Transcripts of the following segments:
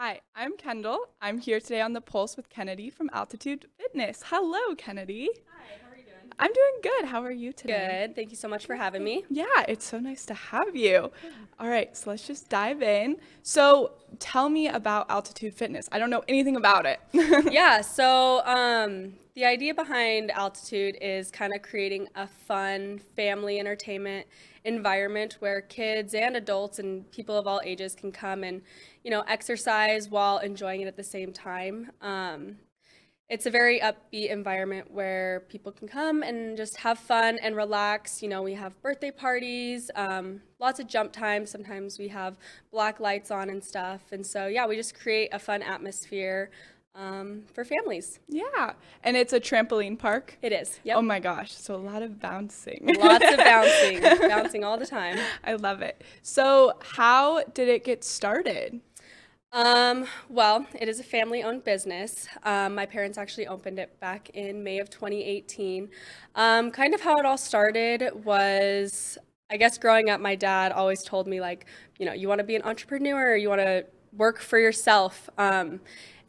Hi, I'm Kendall. I'm here today on the Pulse with Kennedy from Altitude Fitness. Hello, Kennedy. Hi, how are you doing? I'm doing good. How are you today? Good. Thank you so much for having me. Yeah, it's so nice to have you. All right, so let's just dive in. So, tell me about Altitude Fitness. I don't know anything about it. The idea behind Altitude is kind of creating a fun family entertainment environment where kids and adults and people of all ages can come and, exercise while enjoying it at the same time. It's a very upbeat environment where people can come and just have fun and relax. We have birthday parties, lots of jump times. Sometimes we have black lights on and stuff. And so, yeah, we just create a fun atmosphere for families. Yeah, and it's a trampoline park. It is. Yep. Oh my gosh, so a lot of bouncing. Lots of bouncing, bouncing all the time. I love it. So, how did it get started? Well, it is a family-owned business. My parents actually opened it back in May of 2018. Kind of how it all started was, I guess growing up, my dad always told me you want to be an entrepreneur, you want to work for yourself.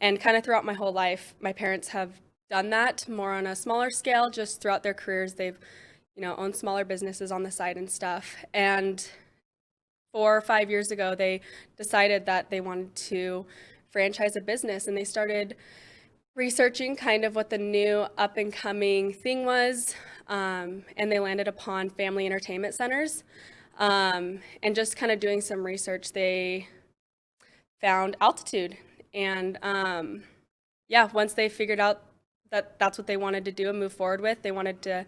And kind of throughout my whole life, my parents have done that more on a smaller scale. Just throughout their careers, they've, owned smaller businesses on the side and stuff. And 4 or 5 years ago, they decided that they wanted to franchise a business, and they started researching kind of what the new up-and-coming thing was, and they landed upon family entertainment centers. And just kind of doing some research, they found Altitude. And once they figured out that that's what they wanted to do and move forward with, they wanted to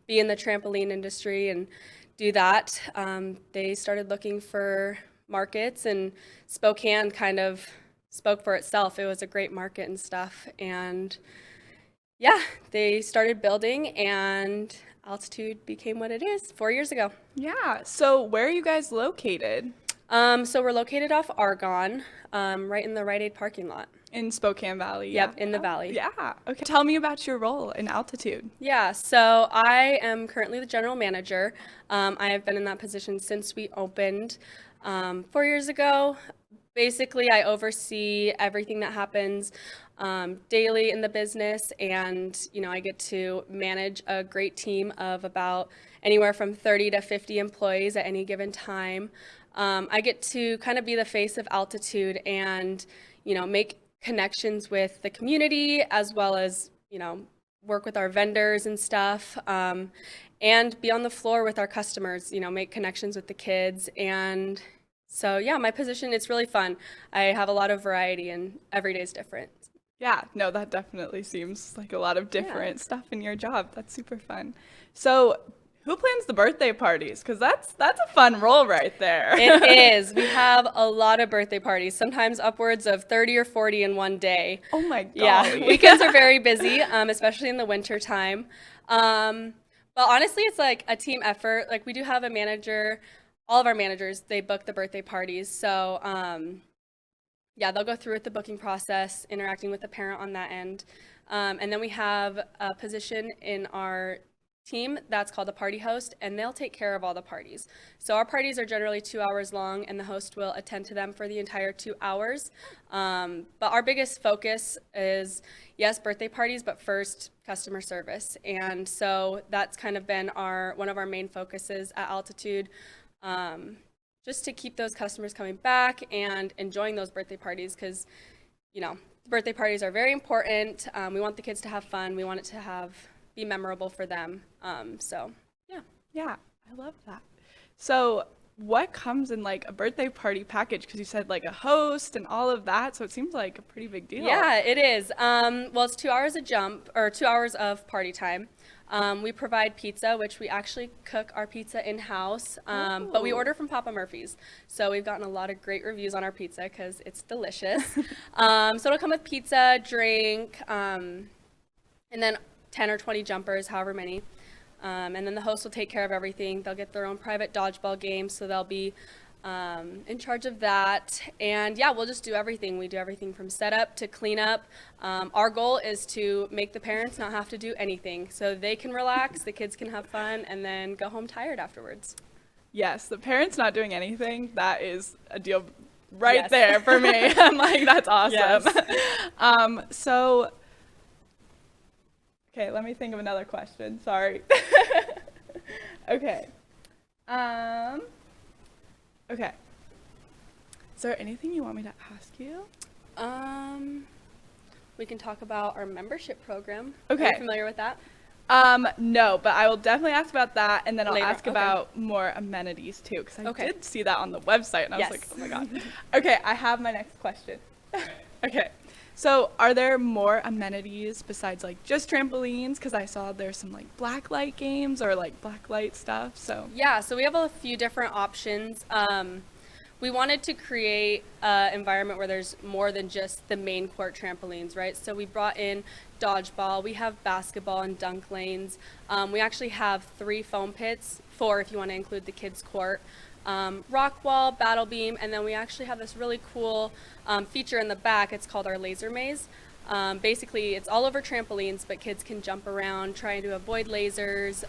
be in the trampoline industry and do that. They started looking for markets, and Spokane kind of spoke for itself. It was a great market and stuff. And yeah, they started building, and Altitude became what it is 4 years ago. Yeah, so where are you guys located? So we're located off Argonne, right in the Rite Aid parking lot. In Spokane Valley. Yep, Yeah. in the valley. Yeah. Okay. Tell me about your role in Altitude. Yeah, so I am currently the general manager. I have been in that position since we opened 4 years ago. Basically, I oversee everything that happens daily in the business, and I get to manage a great team of about anywhere from 30 to 50 employees at any given time. I get to kind of be the face of Altitude and make connections with the community, as well as work with our vendors and stuff, and be on the floor with our customers, make connections with the kids. And so yeah, my position, it's really fun. I have a lot of variety, and every day is different. Yeah, no, that definitely seems like a lot of different stuff in your job. That's super fun. So who plans the birthday parties? Because that's a fun role right there. It is. We have a lot of birthday parties, sometimes upwards of 30 or 40 in one day. Oh my god. Yeah, weekends are very busy, especially in the winter time. But honestly, it's like a team effort. Like, we do have a manager. All of our managers, they book the birthday parties. So they'll go through with the booking process, interacting with the parent on that end. And then we have a position in our team that's called a party host, and they'll take care of all the parties. So our parties are generally 2 hours long, and the host will attend to them for the entire 2 hours. But our biggest focus is, yes, birthday parties, but first customer service. And so that's kind of been one of our main focuses at Altitude, just to keep those customers coming back and enjoying those birthday parties, because birthday parties are very important. We want the kids to have fun. We want it to be memorable for them. Yeah, I love that. So what comes in like a birthday party package? Because you said like a host and all of that, so it seems like a pretty big deal. Yeah, it is. Well, it's 2 hours 2 hours of party time. We provide pizza, which we actually cook our pizza in-house, but we order from Papa Murphy's. So we've gotten a lot of great reviews on our pizza because it's delicious. So it'll come with pizza, drink, and then 10 or 20 jumpers, however many. And then the host will take care of everything. They'll get their own private dodgeball game, so they'll be in charge of that. And yeah, we'll just do everything. We do everything from setup to cleanup. Our goal is to make the parents not have to do anything, so they can relax, the kids can have fun, and then go home tired afterwards. Yes, the parents not doing anything, that is a deal right Yes. there for me. I'm like, that's awesome. Yes. So, okay, let me think of another question. Sorry. Okay. Okay. Is there anything you want me to ask you? We can talk about our membership program. Okay. Are you familiar with that? No, but I will definitely ask about that, and then I'll Later, ask okay. about more amenities too, because I Okay. did see that on the website, and I was Yes. like, oh my god. Okay, I have my next question. Okay, so are there more amenities besides like just trampolines? Because I saw there's some like blacklight games or like blacklight stuff. So Yeah, so we have a few different options. We wanted to create an environment where there's more than just the main court trampolines, right? So we brought in dodgeball, we have basketball and dunk lanes. We actually have 3 foam pits, 4 if you want to include the kids' court. Rock wall, battle beam, and then we actually have this really cool feature in the back. It's called our laser maze. Basically, it's all over trampolines, but kids can jump around, trying to avoid lasers,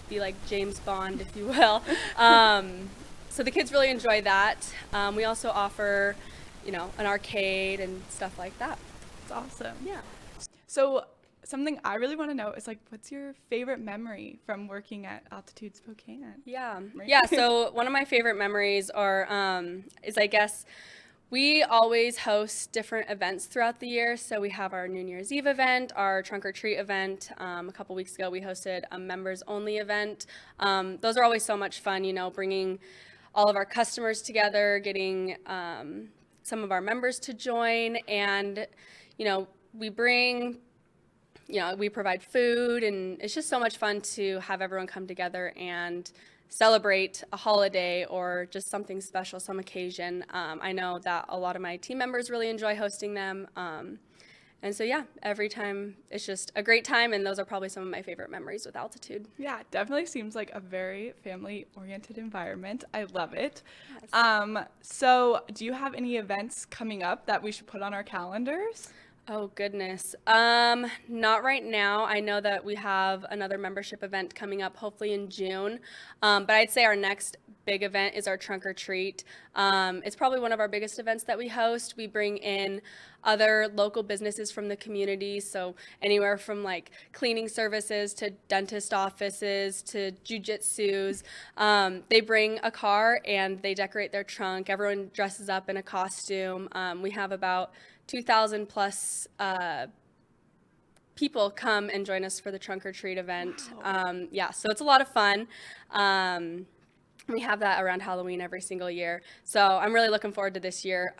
be like James Bond, if you will. So the kids really enjoy that. We also offer, an arcade and stuff like that. it's awesome. Yeah. So something I really want to know is like, what's your favorite memory from working at Altitude Spokane? Yeah. Right? Yeah. So one of my favorite memories is I guess we always host different events throughout the year. So we have our New Year's Eve event, our trunk or treat event. A couple weeks ago, we hosted a members only event. Those are always so much fun, bringing all of our customers together, getting some of our members to join, and we bring we provide food, and it's just so much fun to have everyone come together and celebrate a holiday or just something special, some occasion. I know that a lot of my team members really enjoy hosting them. And so, yeah, every time it's just a great time, and those are probably some of my favorite memories with Altitude. Yeah, it definitely seems like a very family-oriented environment. I love it. Yes. So do you have any events coming up that we should put on our calendars? Oh, goodness. Not right now. I know that we have another membership event coming up, hopefully in June. But I'd say our next big event is our trunk or treat. It's probably one of our biggest events that we host. We bring in other local businesses from the community, so anywhere from like cleaning services to dentist offices to jujitsus. They bring a car and they decorate their trunk. Everyone dresses up in a costume. We have about 2,000 plus people come and join us for the trunk or treat event. Wow. Yeah, so it's a lot of fun. We have that around Halloween every single year. So I'm really looking forward to this year.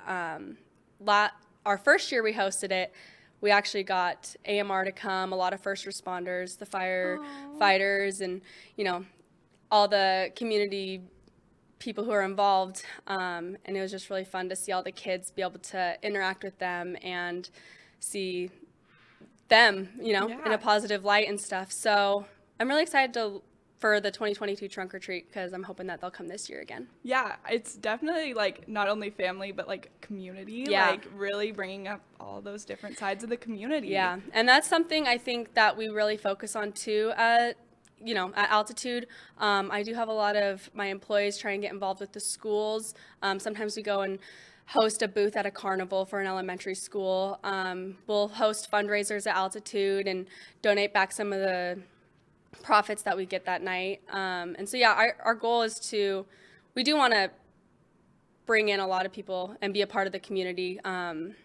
Our first year we hosted it, we actually got AMR to come, a lot of first responders, the firefighters, and all the community people who are involved, and it was just really fun to see all the kids be able to interact with them and see them, in a positive light and stuff. So I'm really excited for the 2022 trunk or treat, because I'm hoping that they'll come this year again. Yeah, it's definitely like not only family but like community, Yeah. like really bringing up all those different sides of the community. Yeah, and that's something I think that we really focus on too at Altitude. I do have a lot of my employees try and get involved with the schools. Sometimes we go and host a booth at a carnival for an elementary school. We'll host fundraisers at Altitude and donate back some of the profits that we get that night. And so, yeah, our goal is we do want to bring in a lot of people and be a part of the community. And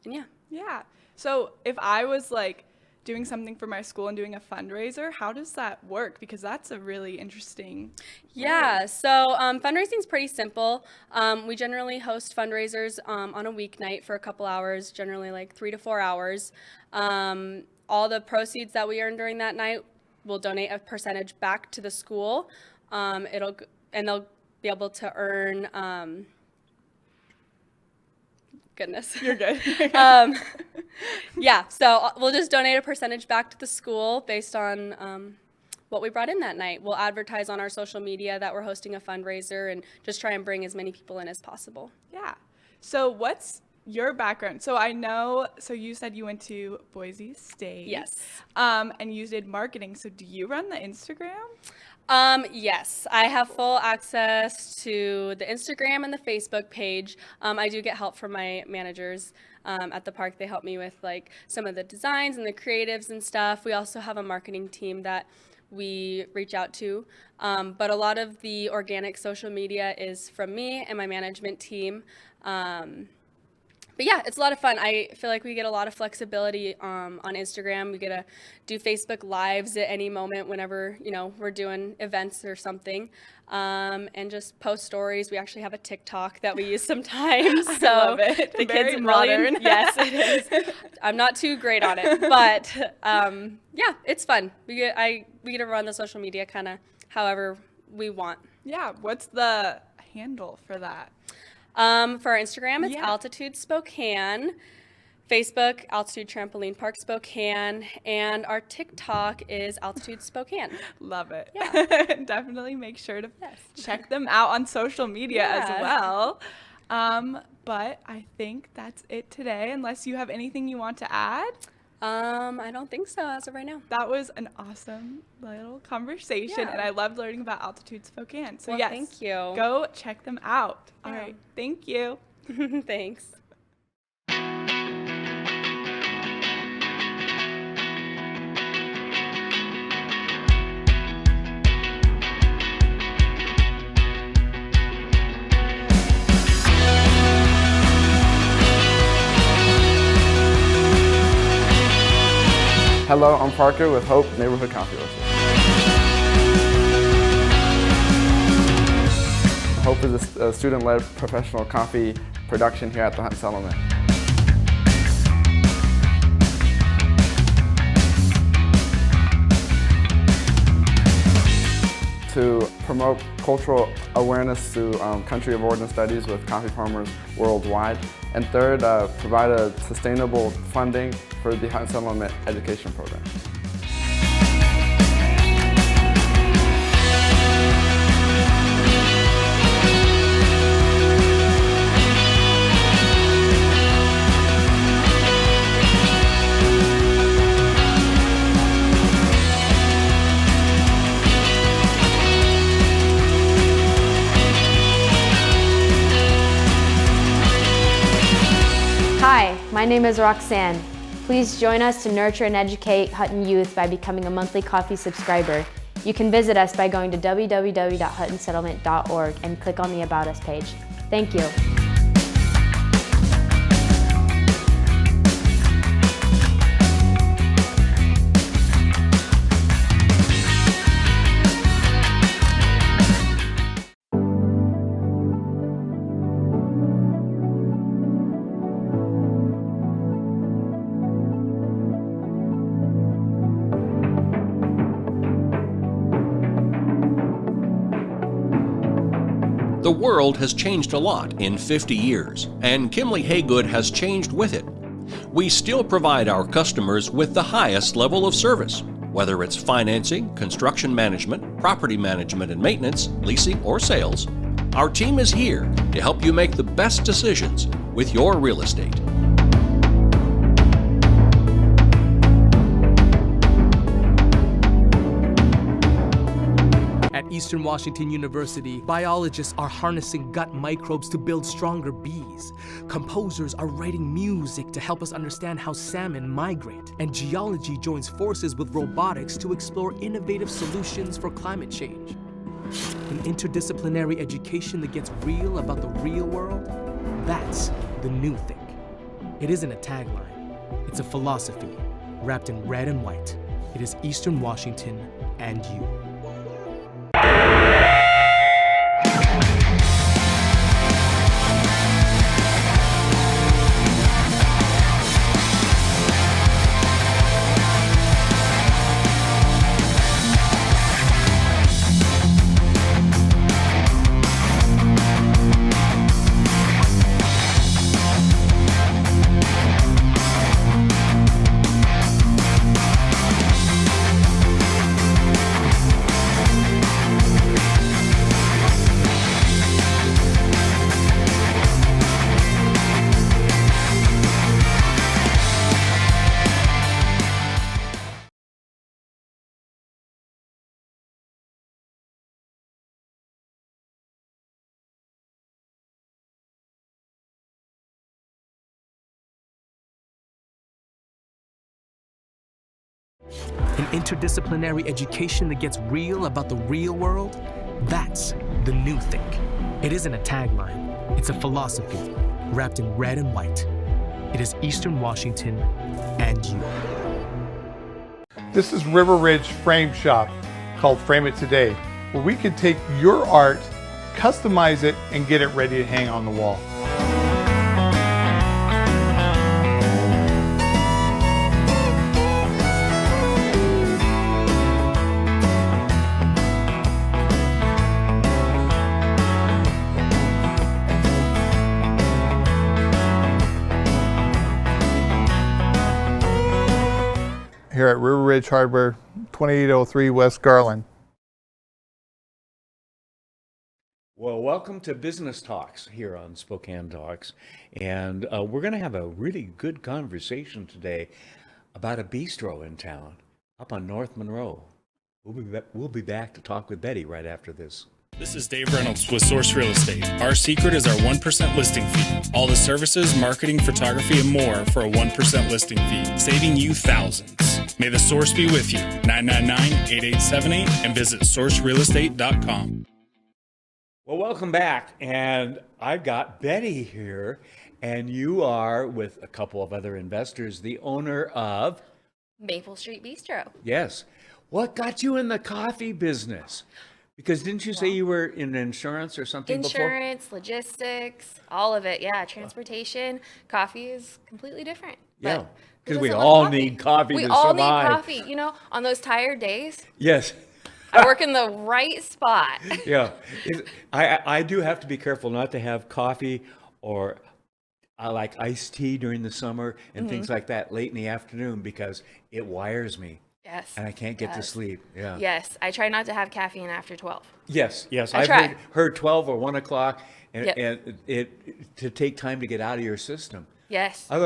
yeah. Yeah. So if I was like doing something for my school and doing a fundraiser, how does that work? Because that's a really interesting. Yeah, so fundraising is pretty simple. We generally host fundraisers on a weeknight for a couple hours, generally like 3 to 4 hours. All the proceeds that we earn during that night, we'll donate a percentage back to the school. And they'll be able to earn. Goodness. You're good. Yeah, so we'll just donate a percentage back to the school based on what we brought in that night. We'll advertise on our social media that we're hosting a fundraiser and just try and bring as many people in as possible. Yeah. So what's your background? So I know, so you said you went to Boise State. Yes. And you did marketing. So do you run the Instagram? Yes, I have full access to the Instagram and the Facebook page. I do get help from my managers at the park. They help me with like some of the designs and the creatives and stuff. We also have a marketing team that we reach out to. But a lot of the organic social media is from me and my management team. But yeah, it's a lot of fun. I feel like we get a lot of flexibility on Instagram. We get to do Facebook Lives at any moment whenever, we're doing events or something, and just post stories. We actually have a TikTok that we use sometimes. So I love it. the Very kids modern. really, yes, it is. I'm not too great on it, but yeah, it's fun. We get to run the social media kind of however we want. Yeah, what's the handle for that? For our Instagram, it's Yeah. Altitude Spokane. Facebook, Altitude Trampoline Park Spokane. And our TikTok is Altitude Spokane. Love it. Yeah. Definitely make sure to Yes. check them out on social media as Yeah. well. But I think that's it today, unless you have anything you want to add. I don't think so as of right now. That was an awesome little conversation, Yeah. and I loved learning about Altitude Spokane. So Well, yes, thank you. go check them out. All Yeah. right, thank you. Thanks. Hello, I'm Parker with Hope Neighborhood Coffee Roasters. Hope is a student-led professional coffee production here at the Hunt Settlement. To promote cultural awareness through country of origin studies with coffee farmers worldwide. And third, provide a sustainable funding for the Hunt Settlement education program. Hi, my name is Roxanne. Please join us to nurture and educate Hutton youth by becoming a monthly coffee subscriber. You can visit us by going to www.huttonsettlement.org and click on the About Us page. Thank you. The world has changed a lot in 50 years, and Kimley Haygood has changed with it. We still provide our customers with the highest level of service, whether it's financing, construction management, property management and maintenance, leasing, or sales. Our team is here to help you make the best decisions with your real estate. At Eastern Washington University, biologists are harnessing gut microbes to build stronger bees. Composers are writing music to help us understand how salmon migrate. And geology joins forces with robotics to explore innovative solutions for climate change. An interdisciplinary education that gets real about the real world, that's the new thing. It isn't a tagline, it's a philosophy wrapped in red and white. It is Eastern Washington and you. An interdisciplinary education that gets real about the real world? That's the new think. It isn't a tagline, it's a philosophy wrapped in red and white. It is Eastern Washington and you. This is River Ridge Frame Shop, called Frame It Today, where we can take your art, customize it, and get it ready to hang on the wall. Here at River Ridge Hardware, 2803 West Garland. Well, welcome to Business Talks here on Spokane Talks. And we're going to have a really good conversation today about a bistro in town up on North Monroe. We'll be back to talk with Betty right after this. This is Dave Reynolds with Source Real Estate. Our secret is our 1% listing fee. All the services, marketing, photography, and more for a 1% listing fee, saving you thousands. May the source be with you. 999-8878 and visit sourcerealestate.com. Well, welcome back. And I've got Betty here, and you are, with a couple of other investors, the owner of Maple Street Bistro. Yes. What got you in the coffee business? Because didn't you say you were in insurance or something before? Insurance, logistics, all of it. Yeah, transportation. Coffee is completely different. Yeah, because who we doesn't all love coffee? need coffee We to all survive. need coffee. You know, on those tired days, Yes. I work in the right spot. Yeah. I do have to be careful not to have coffee, or I like iced tea during the summer and things like that late in the afternoon, because it wires me. Yes. And I can't get to sleep. Yeah. Yes, I try not to have caffeine after 12. Yes. I I've try. heard 12 or 1 o'clock, and, Yep. and it to take time to get out of your system. Yes. that's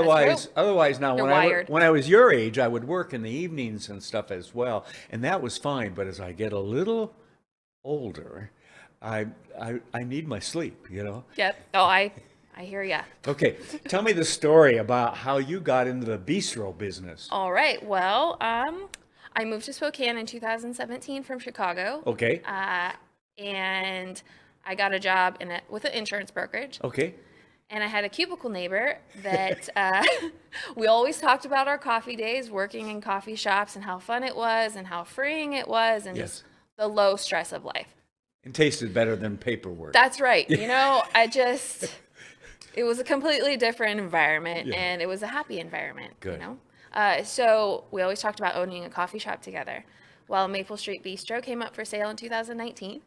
Otherwise, now You're when wired. when I was your age, I would work in the evenings and stuff as well, and that was fine. But as I get a little older, I need my sleep. You know. true. Yep. Oh, I hear ya. Okay, tell me the story about how you got into the bistro business. All right. Well, I moved to Spokane in 2017 from Chicago. Okay. And I got a job with an insurance brokerage. Okay. And I had a cubicle neighbor that we always talked about our coffee days, working in coffee shops, and how fun it was and how freeing it was, and Yes. just the low stress of life. It tasted better than paperwork. That's right. You know, it was a completely different environment, and it was a happy environment. Good. You know, so we always talked about owning a coffee shop together. Well, Maple Street Bistro came up for sale in 2019,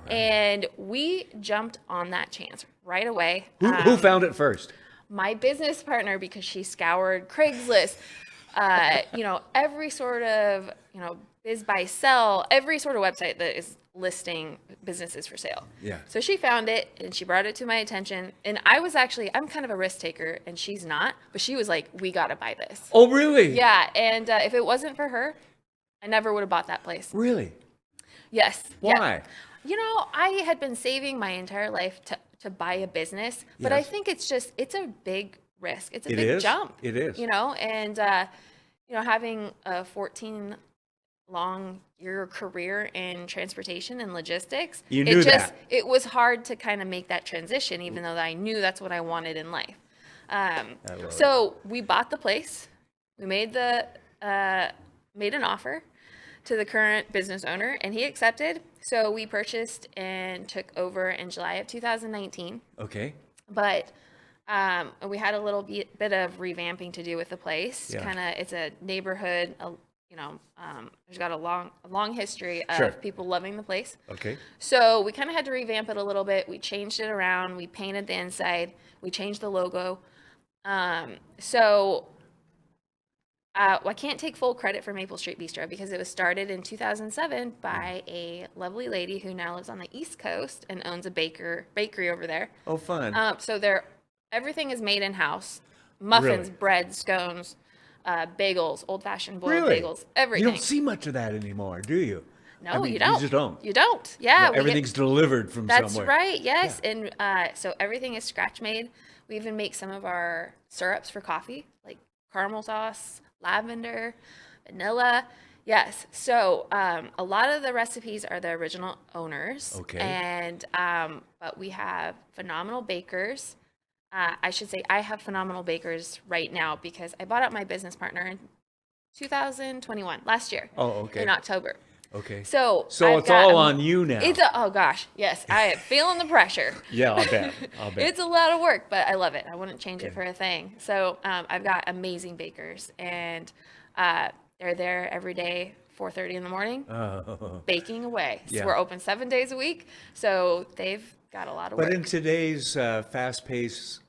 and we jumped on that chance right away. Who found it first? My business partner, because she scoured Craigslist, every sort of, biz buy sell, every sort of website that is listing businesses for sale. Yeah. So she found it and she brought it to my attention. And I'm kind of a risk taker and she's not, but she was like, we got to buy this. Oh, really? Yeah. And if it wasn't for her, I never would have bought that place. Really? Yes. Why? Yeah. I had been saving my entire life to buy a business, but I Yes. think it's a big risk. It's a It big is. jump. It is. And, having a 14 long year career in transportation and logistics, You knew that. It was hard to kind of make that transition, even though I knew that's what I wanted in life. So we bought the place. We made an offer to the current business owner, and he accepted. So we purchased and took over in July of 2019. Okay. But we had a little bit of revamping to do with the place. Yeah. It's a neighborhood. There's got a long history of Sure. people loving the place. Okay. So we kind of had to revamp it a little bit. We changed it around. We painted the inside. We changed the logo. I can't take full credit for Maple Street Bistro because it was started in 2007 by a lovely lady who now lives on the East Coast and owns a bakery over there. Oh, fun. So everything is made in-house. Muffins, Really? bread, scones, bagels, old-fashioned boiled Really? bagels, everything. You don't see much of that anymore, do you? No, I mean, you don't. You just don't. You don't. Yeah. we get- Everything's delivered from That's somewhere. right. Yes. And so everything is scratch made. We even make some of our syrups for coffee, like caramel sauce, lavender, vanilla. Yes. So a lot of the recipes are the original owners. Okay. And but we have phenomenal bakers. I should say I have phenomenal bakers right now because I bought out my business partner in 2021, last year. Oh, okay. In October. Okay. So So it's all on you now. Oh gosh, yes, I am feeling the pressure. Yeah, I'll bet. It's a lot of work, but I love it. I wouldn't change it for a thing. So I've got amazing bakers, and they're there every day, 4:30 in the morning, baking away. So Yeah. we're open 7 days a week, so they've got a lot of work. But in today's fast-paced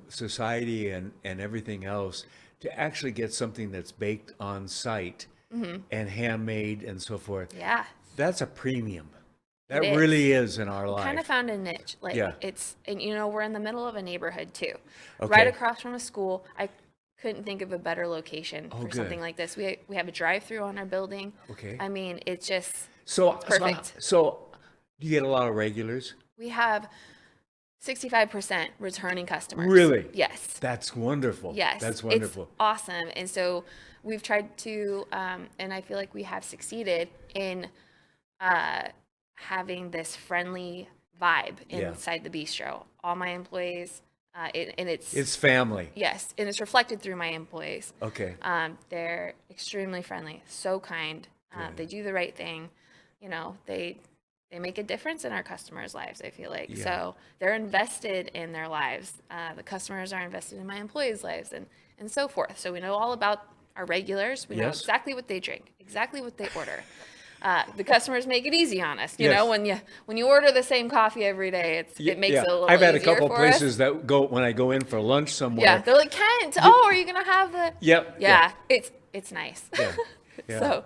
society and everything else, to actually get something that's baked on site and handmade and so forth, Yeah. that's a premium. That It is. really is in our life. Kind of found a niche. Like Yeah. and we're in the middle of a neighborhood too. Okay. Right across from a school. I couldn't think of a better location for good. something like this. We have a drive-through on our building. Okay. I mean, it's just So perfect. So do you get a lot of regulars? we have 65% returning customers. Really? Yes. That's wonderful. Yes. That's wonderful. It's awesome. And so we've tried to, and I feel like we have succeeded in having this friendly vibe Yeah. inside the bistro. All my employees, and It's family. yes, and it's reflected through my employees. Okay. They're extremely friendly, so kind. They do the right thing. They make a difference in our customers' lives, I feel like. Yeah. So they're invested in their lives. The customers are invested in my employees' lives and so forth. So we know all about our regulars. We know Yes. exactly what they drink, exactly what they order. The customers make it easy on us. You Yes. know, when you order the same coffee every day, it makes it a little I've had a easier couple for places us. that go when I go in for lunch somewhere. Yeah, they're like, Kent, are you gonna have the? Yep. Yeah, it's nice. Yeah. Yeah.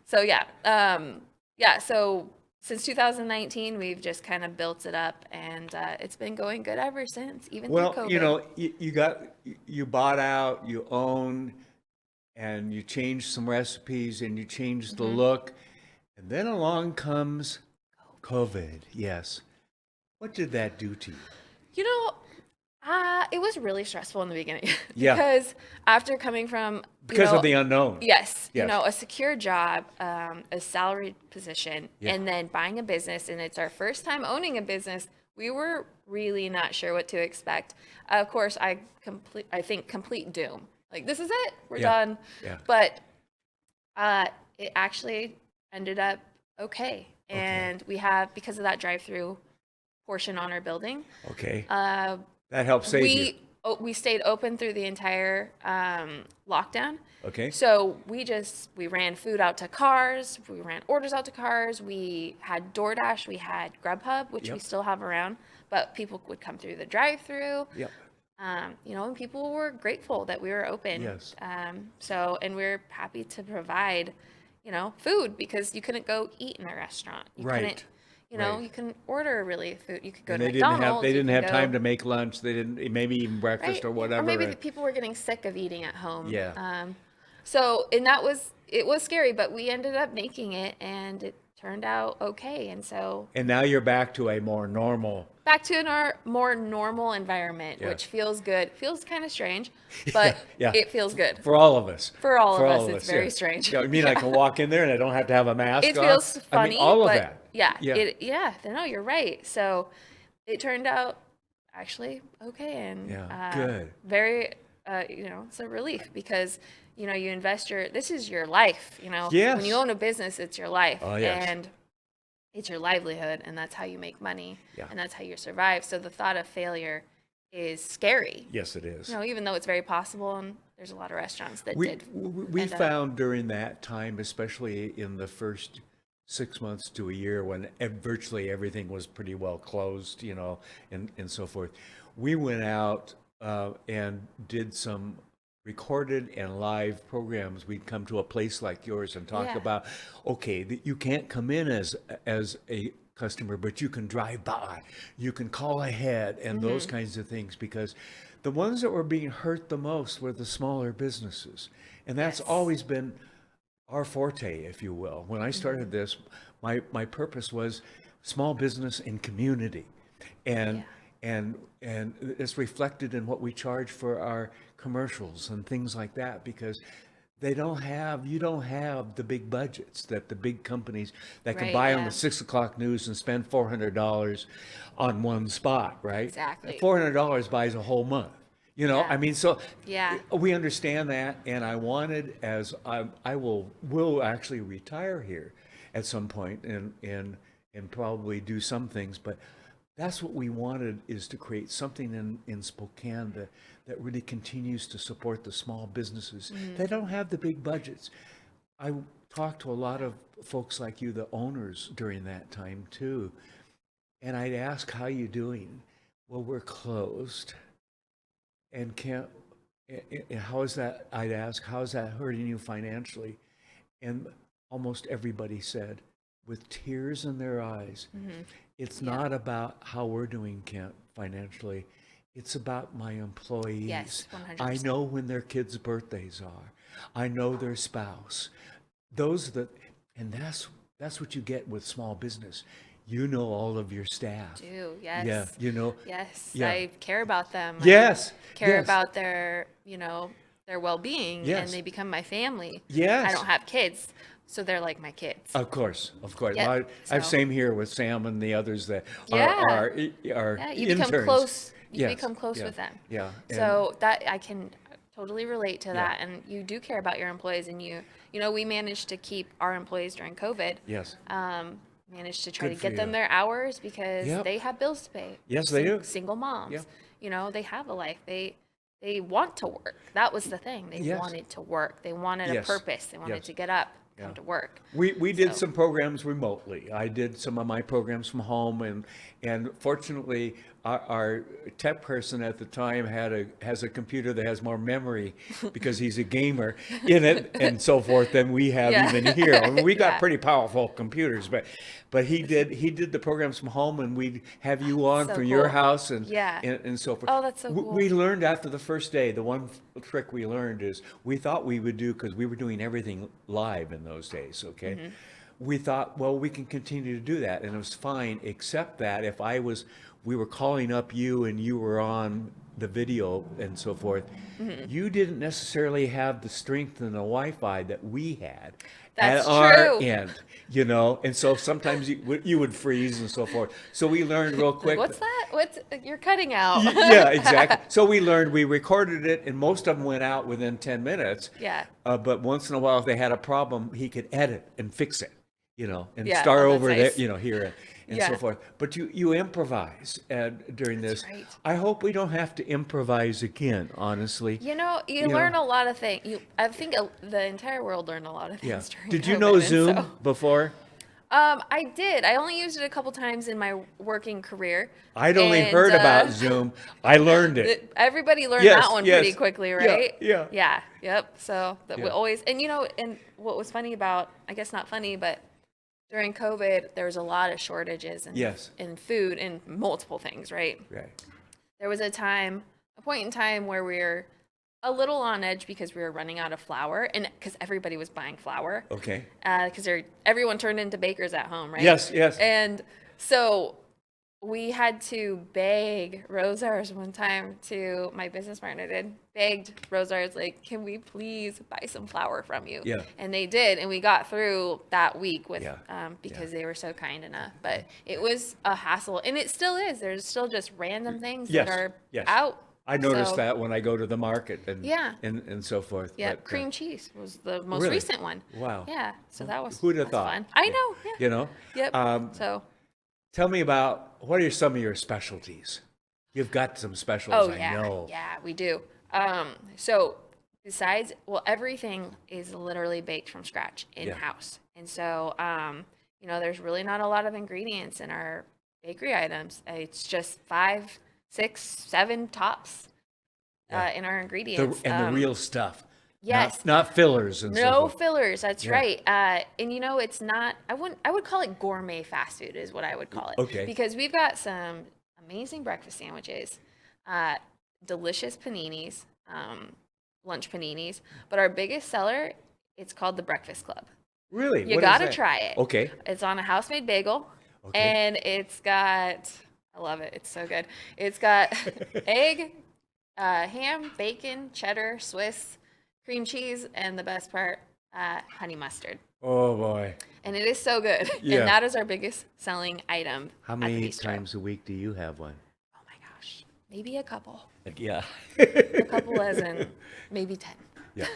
So yeah. So since 2019, we've just kind of built it up, and it's been going good ever since, even Well, through COVID. you bought out, you own, and you changed some recipes and you changed the look, and then along comes COVID. Yes. What did that do to you? It was really stressful in the beginning. Yeah. Because after coming from Because of the unknown. Yes, Yes. a secure job, a salaried position, Yeah. and then buying a business, and it's our first time owning a business. We were really not sure what to expect. Of course, I think complete doom. Like, this is it, we're Yeah. done. Yeah. But it actually ended up okay, and we have, because of that drive-through portion on our building. Okay. That helped save you. We stayed open through the entire lockdown. Okay. So we ran food out to cars. We ran orders out to cars. We had DoorDash. We had Grubhub, which we Yep. still have around, but people would come through the drive-through. Yep. And people were grateful that we were open. Yes. And we're happy to provide, food, because you couldn't go eat in a restaurant. You Right. couldn't, Right. you can order really food. You could go And to they didn't McDonald's. have you could time go- to make lunch. They didn't, maybe even breakfast Right. or whatever. Or maybe and- the people were getting sick of eating at home. Yeah. And it was scary, but we ended up making it, and it turned out okay. And so And now you're back to a more normal. back to our more normal environment, Yeah. which feels good. Feels kind of strange, but Yeah. it feels good. For all of us. For all of us, it's very strange. Yeah, I mean, I can walk in there and I don't have to have a mask It on. feels funny, I mean, all but of that. yeah, Yeah. no, you're right. So it turned out actually okay, and Yeah, good. very, it's a relief, because you invest this is your life. Yes. When you own a business, it's your life, Oh, yes. and it's your livelihood, and that's how you make money, Yeah. and that's how you survive. So the thought of failure is scary. Yes, it is. Even though it's very possible, and there's a lot of restaurants that We did. we found during that time, especially in the first 6 months to a year, when virtually everything was pretty well closed, and so forth, we went out and did some recorded and live programs. We'd come to a place like yours and talk Yeah. about, okay, that you can't come in as a customer, but you can drive by, you can call ahead, and those kinds of things, because the ones that were being hurt the most were the smaller businesses. And that's Yes. always been our forte, if you will. When I started this, my purpose was small business and community. And it's reflected in what we charge for our commercials and things like that, because you don't have the big budgets that the big companies that can Right, buy on yeah. the 6 o'clock news and spend $400 on one spot, right? Exactly. $400 buys a whole month. You know, Yeah. I mean, so Yeah. we understand that, and I wanted, as I will actually retire here at some point and probably do some things, but that's what we wanted, is to create something in Spokane that really continues to support the small businesses. They don't have the big budgets. I talked to a lot of folks like you, the owners, during that time too, and I'd ask, how you doing? Well, we're closed. And how is that? I'd ask, how is that hurting you financially? And almost everybody said, with tears in their eyes, it's not about how we're doing, Kent, financially. It's about my employees. Yes, 100%. I know when their kids' birthdays are. I know their spouse. And that's what you get with small business. You know all of your staff. Do, yes. Yeah, you know. Yes, Yeah. I care about them. Yes. I care yes. about their, their well-being, Yes. and they become my family. Yes. I don't have kids, so they're like my kids. Of course. Yep, I've so- same here with Sam and the others that Yeah. are Yeah, you interns. become close. You Yes, become close yeah, with them. Yeah. and- So that I can totally relate to that, and you do care about your employees, and we managed to keep our employees during COVID. yes. Managed to try Good to for get them you. their hours because Yep. they have bills to pay. Yes, they do. Single moms. Yeah. They have a life. They want to work. That was the thing. They Yes. wanted to work. They wanted Yes. a purpose. They wanted Yes. to get up, come Yeah. to work. We did So- some programs remotely. I did some of my programs from home, and fortunately, our tech person at the time has a computer that has more memory because he's a gamer in it and so forth than we have Yeah. even here. I mean, we got Yeah. pretty powerful computers, but he did the programs from home, and we'd have you on So from your cool. house and Yeah. and so forth. Oh, that's so We cool. learned after the first day, the one trick we learned is we thought we would do, because we were doing everything live in those days, okay? Mm-hmm. We thought, well, we can continue to do that, and it was fine, except that if we were calling up you and you were on the video and so forth, Mm-hmm. you didn't necessarily have the strength and the Wi-Fi that we had. That's at our true. end, and so sometimes you would freeze and so forth. So we learned real quick. What's that? You're cutting out. Yeah, exactly. So we recorded it, and most of them went out within 10 minutes. Yeah. But once in a while, if they had a problem, he could edit and fix it, and Yeah, start oh, that's over nice. there, here and Yeah. so forth. But you improvise during this. right. I hope we don't have to improvise again, honestly. You You learn know. a lot of things. I think the entire world learned a lot of things Yeah. during Did you COVID, know and Zoom so- before? I did. I only used it a couple times in my working career. I'd only And, heard about Zoom. I learned it. Everybody learned Yes, that one yes. pretty quickly, Yeah, right? yeah. Yeah. Yep. So that we Yeah. always, and and what was funny about, I guess not funny, but during COVID, there was a lot of shortages in food and multiple things, right? Right. There was a point in time where we were a little on edge because we were running out of flour, and because everybody was buying flour. Okay. Because everyone turned into bakers at home, right? Yes, yes. And so we had to beg Rosars one time to, my business partner begged Rosars, like, can we please buy some flour from you? Yeah. And they did, and we got through that week with, Yeah. because they were so kind enough. But it was a hassle, and it still is. There's still just random things Yes, that are yes. out. I noticed So- that when I go to the market and Yeah. and so forth. Yeah, but, cream cheese was the most really? recent one. Wow. Yeah, so that was Who'd have that's thought? fun. I Yeah. know. Yeah. Yep. So. Tell me about, what are some of your specialties? You've got some specials, Oh I yeah, know. yeah, we do. So besides, everything is literally baked from scratch in house, and so there's really not a lot of ingredients in our bakery items. It's just 5, 6, 7 tops in our ingredients. The real stuff. Yes. Not fillers and so No forth. fillers. That's Yeah. right. And it's not. I would call it gourmet fast food is what I would call it. Okay. Because we've got some amazing breakfast sandwiches, delicious paninis, lunch paninis. But our biggest seller, it's called the Breakfast Club. Really? You What is gotta that? try it. Okay. It's on a house-made bagel, Okay. and it's got. I love it. It's so good. It's got egg, ham, bacon, cheddar, Swiss, cream cheese, and the best part, honey mustard. Oh boy. And it is so good. Yeah. And that is our biggest selling item. How at the many bistro. times a week do you have one? Oh my gosh. Maybe a couple. Yeah. A couple as in maybe 10. Yeah,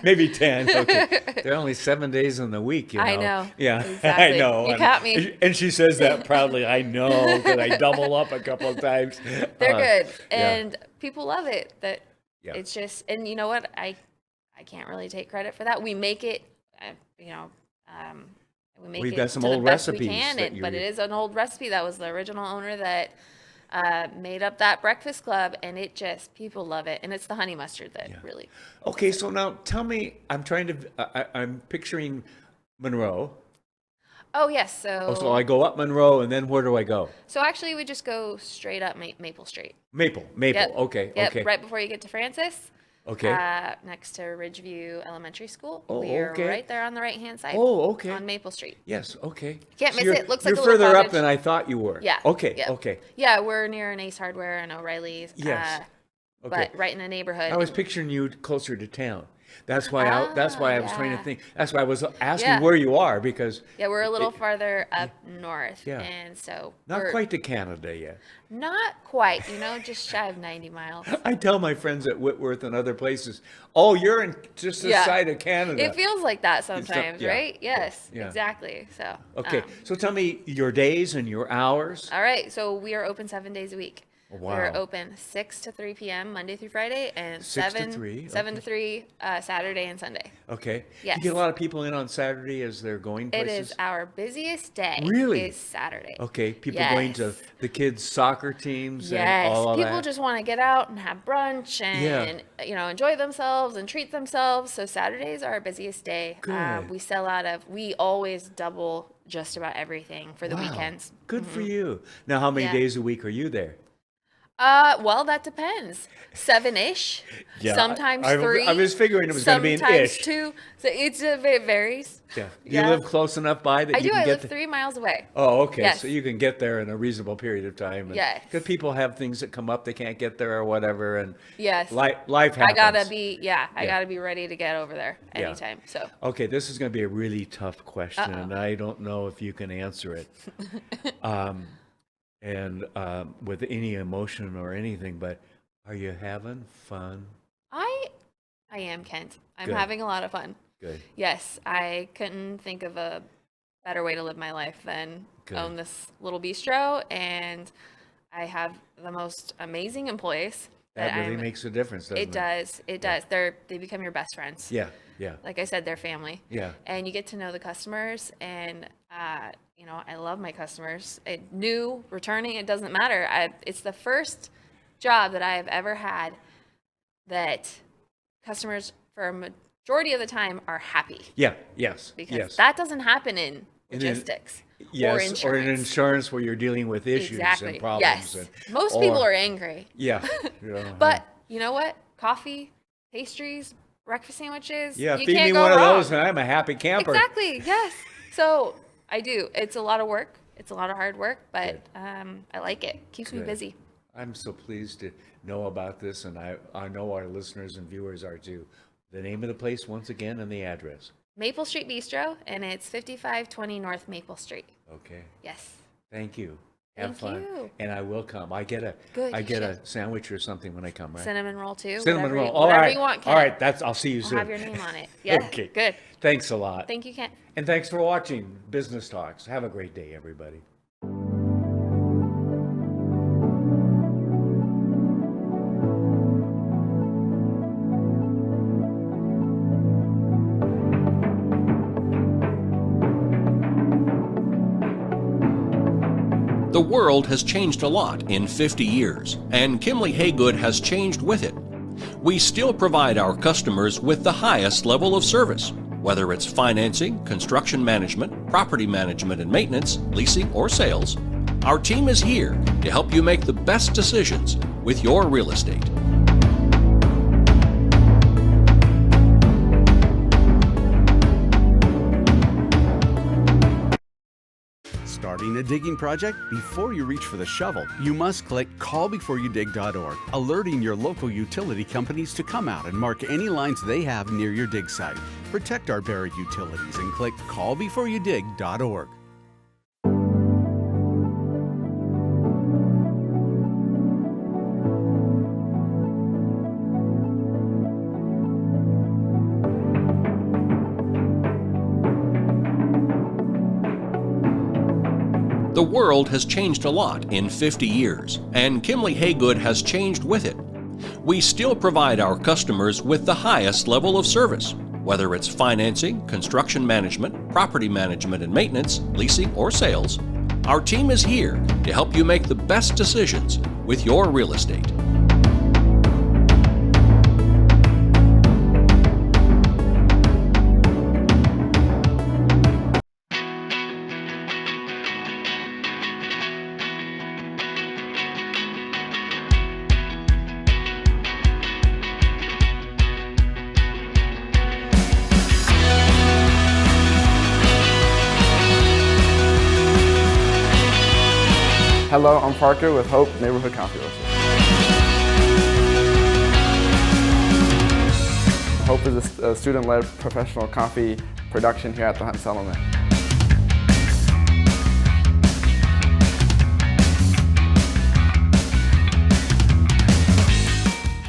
maybe 10. Okay, there are only 7 days in the week. You know? I know. Yeah, Exactly. I know. You caught me. And she says that proudly. I know because I double up a couple of times. They're good, yeah. and people love it. That Yeah. it's just, and you know what? I can't really take credit for that. We make it, we make We've it got some to the old best we recipes can, that but you- it is an old recipe. That was the original owner that made up that breakfast club, and it just, people love it, and it's the honey mustard that really. Okay, so now tell me. I'm trying to. I'm picturing Monroe. Oh yes, So I go up Monroe, and then where do I go? So actually, we just go straight up Maple Street. Maple. Yep. Okay. Yep. Okay. Right before you get to Francis. Okay. Next to Ridgeview Elementary School. Oh, We're okay. right there on the right-hand side. Oh, okay. On Maple Street. Yes. Okay. Can't miss you're, it. Looks like you're a little further up cottage. than I thought you were. Yeah. Okay. Yep. Okay. Yeah, we're near an Ace Hardware and O'Reilly's. Yes. But right in the neighborhood. I was picturing you closer to town. That's why I was trying to think. That's why I was asking Yeah. where you are because Yeah, we're a little farther up north. Yeah. And so not we're quite to Canada yet. Not quite, just shy of 90 miles. I tell my friends at Whitworth and other places, "Oh, you're in just the side of Canada." It feels like that sometimes, yeah. right? Yes, Yeah. exactly. So Okay, so tell me your days and your hours. all right, so we are open 7 days a week. Wow. We're open 6 to 3 p.m. Monday through Friday, and 6 to 7 3, 7 to 3 Saturday and Sunday. Okay. Yes. You get a lot of people in on Saturday as they're going It places. is our busiest day. Really? Is Saturday. Okay, people going to Yes. the kids' soccer teams Yes, and all of people that. just want to get out and have brunch and enjoy themselves and treat themselves. So Saturdays are our busiest day. Good. We always double just about everything for the Wow. weekends. Good for you. Now, how many Yeah. days a week are you there? Well, that depends. 7-ish. Yeah, Sometimes I 3. was figuring it was gonna be an sometimes ish. 2. So it varies. Yeah. Do Yeah. you live close enough by that I you do. can I get live there? 3 miles away. Oh, okay. Yes. So you can get there in a reasonable period of time. Yes. Because people have things that come up, they can't get there or whatever, and Yes. life happens. I gotta be. I Yeah. gotta be ready to get over there Yeah. anytime. So. Okay, this is going to be a really tough question, and I don't know if you can answer it. With any emotion or anything, but are you having fun? I am, Kent. I'm Good. having a lot of fun. Good. Yes, I couldn't think of a better way to live my life than Good. own this little bistro, and I have the most amazing employees. That really I'm- makes a difference, doesn't it? It does. It does. They become your best friends. Yeah, yeah, Like I said, they're family. yeah. And you get to know the customers, and I love my customers. New, returning, it doesn't matter. It's the first job that I have ever had that customers, for a majority of the time, are happy, Yeah, yes, because yes. that doesn't happen in And then- logistics Yes, or in insurance where you're dealing with issues Exactly. and problems. Yes. And, Most people are angry. Yeah. yeah. But you know what? Coffee, pastries, breakfast sandwiches. yeah, you feed can't me go one of wrong. those and I'm a happy camper. Exactly. Yes. So I do. It's a lot of work. It's a lot of hard work, but I like it. Keeps me Good. busy. I'm so pleased to know about this, and I know our listeners and viewers are too. The name of the place, once again, and the address. Maple Street Bistro, and it's 5520 North Maple Street. Okay. Yes. Thank you. Have Thank fun. you. And I will come. I get a Good, you a sandwich or something when I come, right? Cinnamon roll too. Cinnamon whatever roll. You, All whatever right. you want, All Kent. right. I'll see you I'll soon. have your name on it. Yeah. Okay. Good. Thanks a lot. Thank you, Kent. And thanks for watching Business Talks. Have a great day, everybody. The world has changed a lot in 50 years, and Kimley Haygood has changed with it. We still provide our customers with the highest level of service, whether it's financing, construction management, property management and maintenance, leasing, or sales. Our team is here to help you make the best decisions with your real estate. Starting Starting a digging project? Before you reach for the shovel, you must click callbeforeyoudig.org, alerting your local utility companies to come out and mark any lines they have near your dig site. Protect our buried utilities and click callbeforeyoudig.org. The world has changed a lot in 50 years, and Kimley Haygood has changed with it. We still provide our customers with the highest level of service, whether it's financing, construction management, property management and maintenance, leasing, or sales. Our team is here to help you make the best decisions with your real estate. Hello, I'm Parker with Hope Neighborhood Coffee Roasters. Hope is a student-led professional coffee production here at the Hutton Settlement.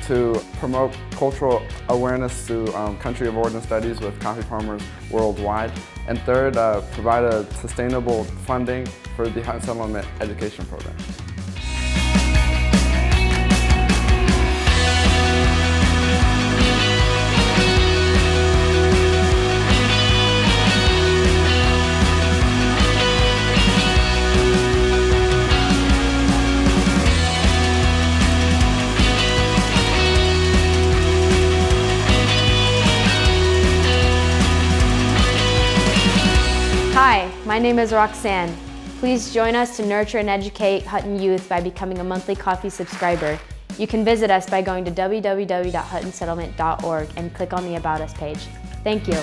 To promote cultural awareness through country of origin studies with coffee farmers worldwide. And third, provide a sustainable funding for the Hutton Settlement education program. Hi, my name is Roxanne. Please join us to nurture and educate Hutton youth by becoming a monthly coffee subscriber. You can visit us by going to www.huttonsettlement.org and click on the About Us page. Thank you.